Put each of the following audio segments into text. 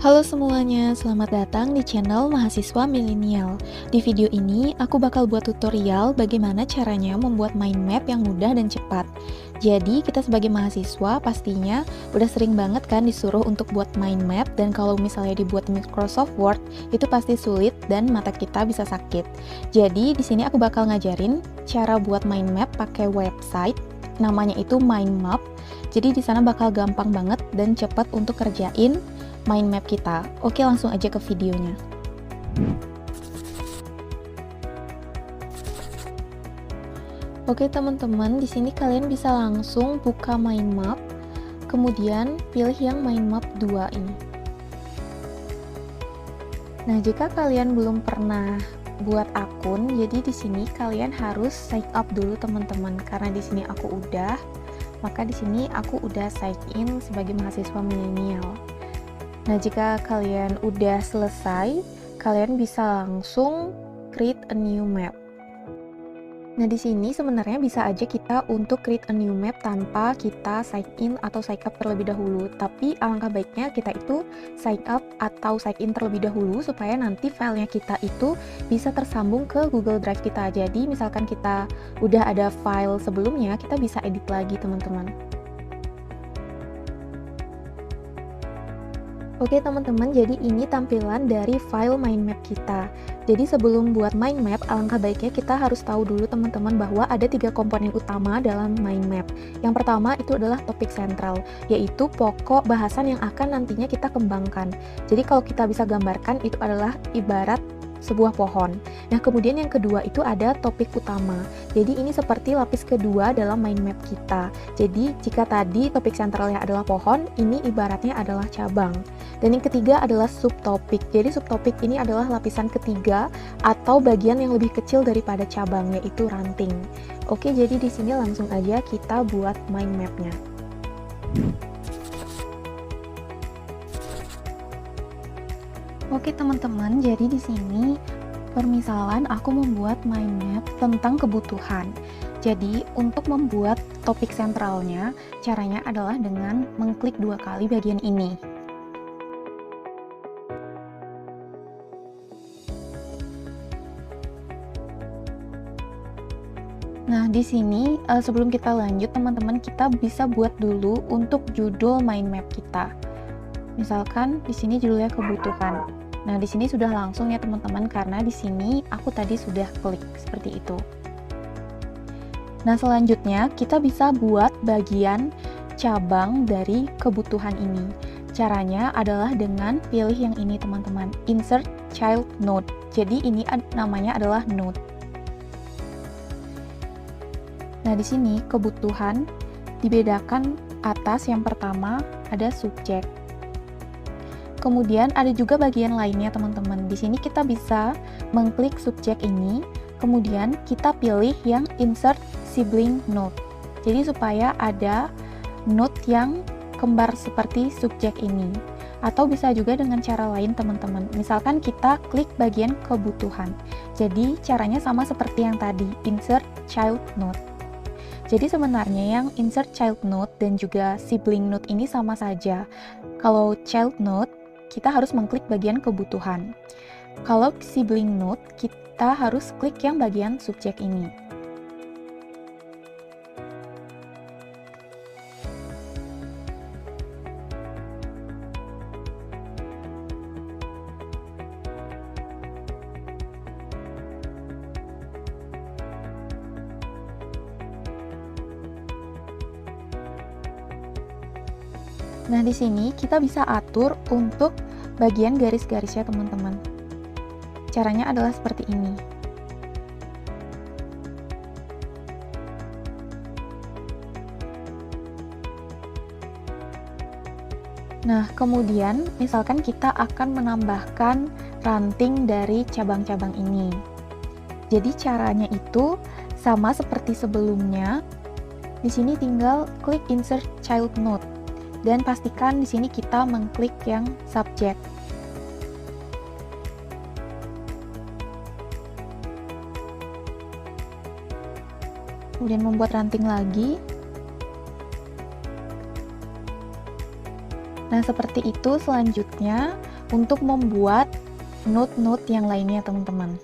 Halo semuanya, selamat datang di channel Mahasiswa Milenial. Di video ini, aku bakal buat tutorial bagaimana caranya membuat mind map yang mudah dan cepat. Jadi, kita sebagai mahasiswa pastinya udah sering banget kan disuruh untuk buat mind map, dan kalau misalnya dibuat di Microsoft Word, itu pasti sulit dan mata kita bisa sakit. Jadi, di sini aku bakal ngajarin cara buat mind map pakai website, namanya itu Mind Map. Jadi, di sana bakal gampang banget dan cepat untuk kerjain mind map kita. Oke, langsung aja ke videonya. Oke, teman-teman, di sini kalian bisa langsung buka mind map, kemudian pilih yang mind map 2 ini. Nah, jika kalian belum pernah buat akun, jadi di sini kalian harus sign up dulu, teman-teman. Karena di sini aku udah, maka di sini aku udah sign in sebagai mahasiswa milenial. Nah, jika kalian udah selesai, kalian bisa langsung create a new map. Nah, di sini sebenarnya bisa aja kita untuk create a new map tanpa kita sign in atau sign up terlebih dahulu. Tapi alangkah baiknya kita itu sign up atau sign in terlebih dahulu supaya nanti filenya kita itu bisa tersambung ke Google Drive kita. Jadi, misalkan kita udah ada file sebelumnya, kita bisa edit lagi, teman-teman. Oke teman-teman, jadi ini tampilan dari file mind map kita. Jadi sebelum buat mind map, alangkah baiknya kita harus tahu dulu teman-teman bahwa ada 3 komponen utama dalam mind map. Yang pertama itu adalah topik sentral, yaitu pokok bahasan yang akan nantinya kita kembangkan. Jadi kalau kita bisa gambarkan, itu adalah ibarat sebuah pohon. Nah, kemudian yang kedua itu ada topik utama. Jadi ini seperti lapis kedua dalam mind map kita. Jadi jika tadi topik sentralnya adalah pohon, ini ibaratnya adalah cabang. Dan yang ketiga adalah subtopik. Jadi subtopik ini adalah lapisan ketiga atau bagian yang lebih kecil daripada cabang, yaitu ranting. Oke, jadi di sini langsung aja kita buat mind map-nya. Oke teman-teman, jadi di sini permisalan aku membuat mind map tentang kebutuhan. Jadi untuk membuat topik sentralnya, caranya adalah dengan mengklik 2 kali bagian ini. Nah, di sini sebelum kita lanjut teman-teman, kita bisa buat dulu untuk judul mind map kita. Misalkan di sini judulnya kebutuhan. Nah, di sini sudah langsung ya teman-teman, karena di sini aku tadi sudah klik seperti itu. Nah, selanjutnya kita bisa buat bagian cabang dari kebutuhan ini. Caranya adalah dengan pilih yang ini teman-teman, insert child node. Jadi ini namanya adalah node. Nah, di sini kebutuhan dibedakan atas, yang pertama ada subjek. Kemudian ada juga bagian lainnya teman-teman. Di sini kita bisa mengklik subjek ini, kemudian kita pilih yang insert sibling node. Jadi supaya ada node yang kembar seperti subjek ini. Atau bisa juga dengan cara lain teman-teman. Misalkan kita klik bagian kebutuhan. Jadi caranya sama seperti yang tadi, insert child node. Jadi sebenarnya yang insert child node dan juga sibling node ini sama saja. Kalau child node, kita harus mengklik bagian kebutuhan. Kalau sibling node, kita harus klik yang bagian subjek ini. Nah, di sini kita bisa atur untuk bagian garis-garisnya teman-teman. Caranya adalah seperti ini. Nah, kemudian misalkan kita akan menambahkan ranting dari cabang-cabang ini. Jadi caranya itu sama seperti sebelumnya. Di sini tinggal klik insert child node. Dan pastikan di sini kita mengklik yang subjek. Kemudian membuat ranting lagi. Nah, seperti itu. Selanjutnya untuk membuat note-note yang lainnya teman-teman.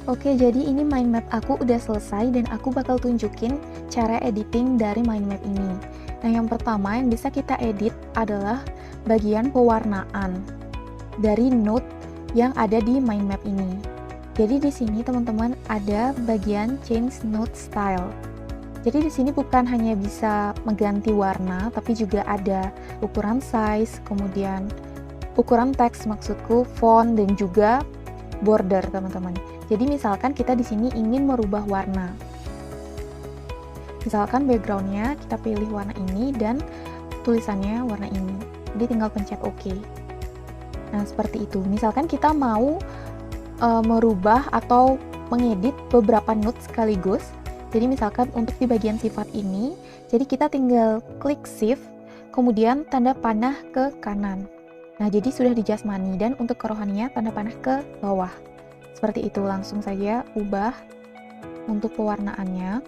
Oke, jadi ini mind map aku udah selesai dan aku bakal tunjukin cara editing dari mind map ini. Nah, yang pertama yang bisa kita edit adalah bagian pewarnaan dari note yang ada di mind map ini. Jadi di sini teman-teman ada bagian change note style. Jadi di sini bukan hanya bisa mengganti warna, tapi juga ada ukuran size, kemudian ukuran teks maksudku, font dan juga border teman-teman. Jadi misalkan kita di sini ingin merubah warna. Misalkan backgroundnya kita pilih warna ini dan tulisannya warna ini. Jadi tinggal pencet OK. Nah seperti itu. Misalkan kita mau merubah atau mengedit beberapa note sekaligus. Jadi misalkan untuk di bagian sifat ini, jadi kita tinggal klik shift, kemudian tanda panah ke kanan. Nah jadi sudah di jasmani dan untuk kerohaninya tanda panah ke bawah. Seperti itu, langsung saja ubah untuk pewarnaannya.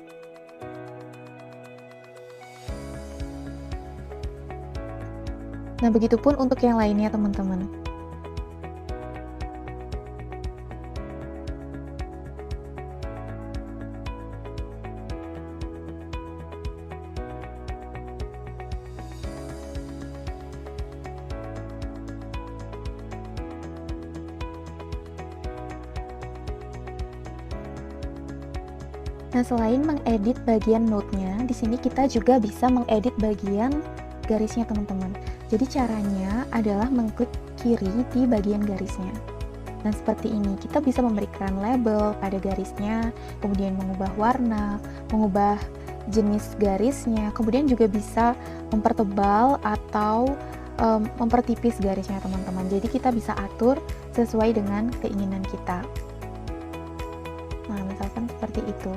Nah, begitupun untuk yang lainnya, teman-teman. Nah, selain mengedit bagian note-nya, di sini kita juga bisa mengedit bagian garisnya, teman-teman. Jadi caranya adalah mengklik kiri di bagian garisnya. Nah, seperti ini. Kita bisa memberikan label pada garisnya, kemudian mengubah warna, mengubah jenis garisnya, kemudian juga bisa mempertebal atau mempertipis garisnya, teman-teman. Jadi kita bisa atur sesuai dengan keinginan kita. Nah, misalkan seperti itu.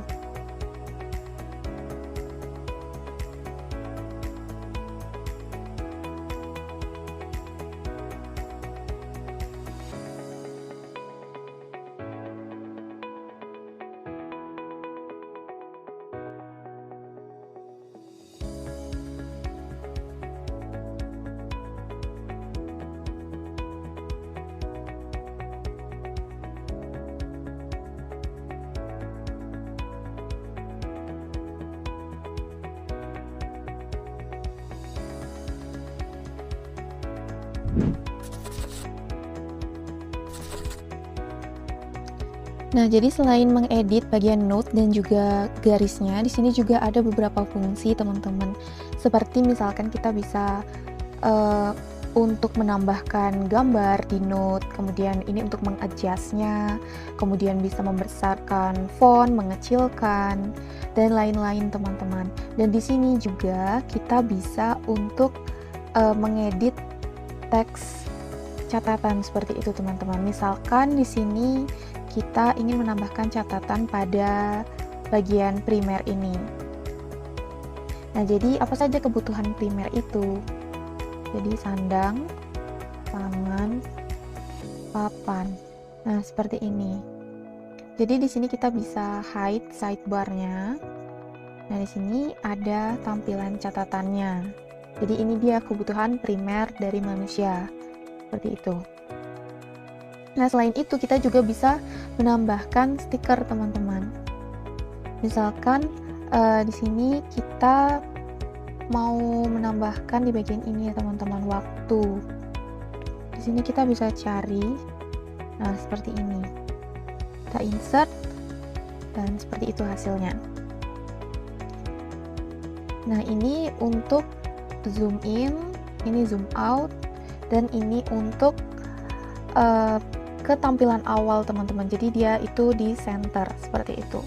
Nah, jadi selain mengedit bagian note dan juga garisnya, di sini juga ada beberapa fungsi, teman-teman. Seperti misalkan kita bisa untuk menambahkan gambar di note, kemudian ini untuk mengadjustnya, kemudian bisa membesarkan font, mengecilkan, dan lain-lain, teman-teman. Dan di sini juga kita bisa untuk mengedit teks catatan seperti itu, teman-teman. Misalkan di sini kita ingin menambahkan catatan pada bagian primer ini. Nah, jadi apa saja kebutuhan primer itu? Jadi sandang, tangan, papan. Nah, seperti ini. Jadi di sini kita bisa hide sidebar-nya. Nah, di sini ada tampilan catatannya. Jadi ini dia kebutuhan primer dari manusia. Seperti itu. Nah, selain itu kita juga bisa menambahkan stiker, teman-teman. Misalkan di sini kita mau menambahkan di bagian ini ya, teman-teman, waktu. Di sini kita bisa cari. Nah, seperti ini. Kita insert dan seperti itu hasilnya. Nah, ini untuk zoom in, ini zoom out, dan ini untuk ketampilan awal, teman-teman. Jadi dia itu di center seperti itu.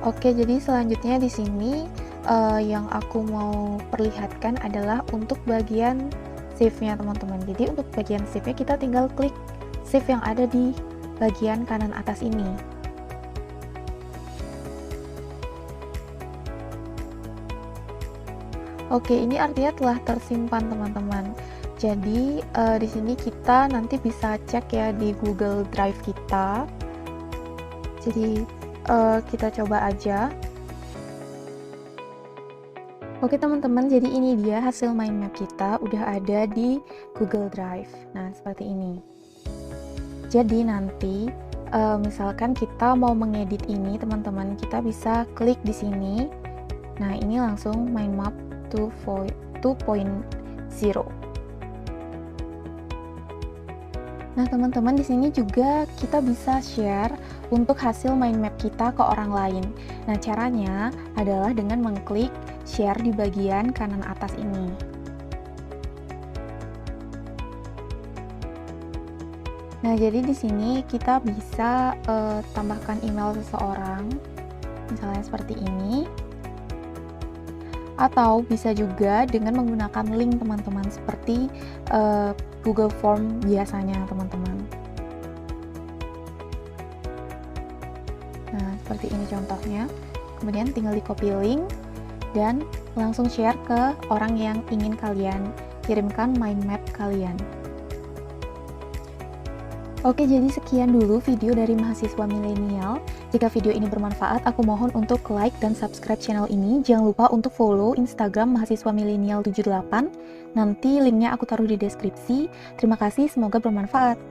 Oke, jadi selanjutnya di sini yang aku mau perlihatkan adalah untuk bagian save-nya, teman-teman. Jadi untuk bagian save-nya kita tinggal klik save yang ada di bagian kanan atas ini. Oke, ini artinya telah tersimpan teman-teman. Jadi di sini kita nanti bisa cek ya di Google Drive kita. Jadi kita coba aja. Oke teman-teman, jadi ini dia hasil mind map kita udah ada di Google Drive. Nah, seperti ini. Jadi nanti misalkan kita mau mengedit ini teman-teman, kita bisa klik di sini. Nah, ini langsung mind map 2.0. Nah, teman-teman, di sini juga kita bisa share untuk hasil mind map kita ke orang lain. Nah, caranya adalah dengan mengklik share di bagian kanan atas ini. Nah, jadi di sini kita bisa tambahkan email seseorang, misalnya seperti ini. Atau bisa juga dengan menggunakan link teman-teman, seperti Google Form biasanya teman-teman. Nah, seperti ini contohnya. Kemudian tinggal di copy link dan langsung share ke orang yang ingin kalian kirimkan mind map kalian. Oke, jadi sekian dulu video dari mahasiswa milenial. Jika video ini bermanfaat, aku mohon untuk like dan subscribe channel ini. Jangan lupa untuk follow Instagram mahasiswa milenial 78. Nanti linknya aku taruh di deskripsi. Terima kasih, semoga bermanfaat.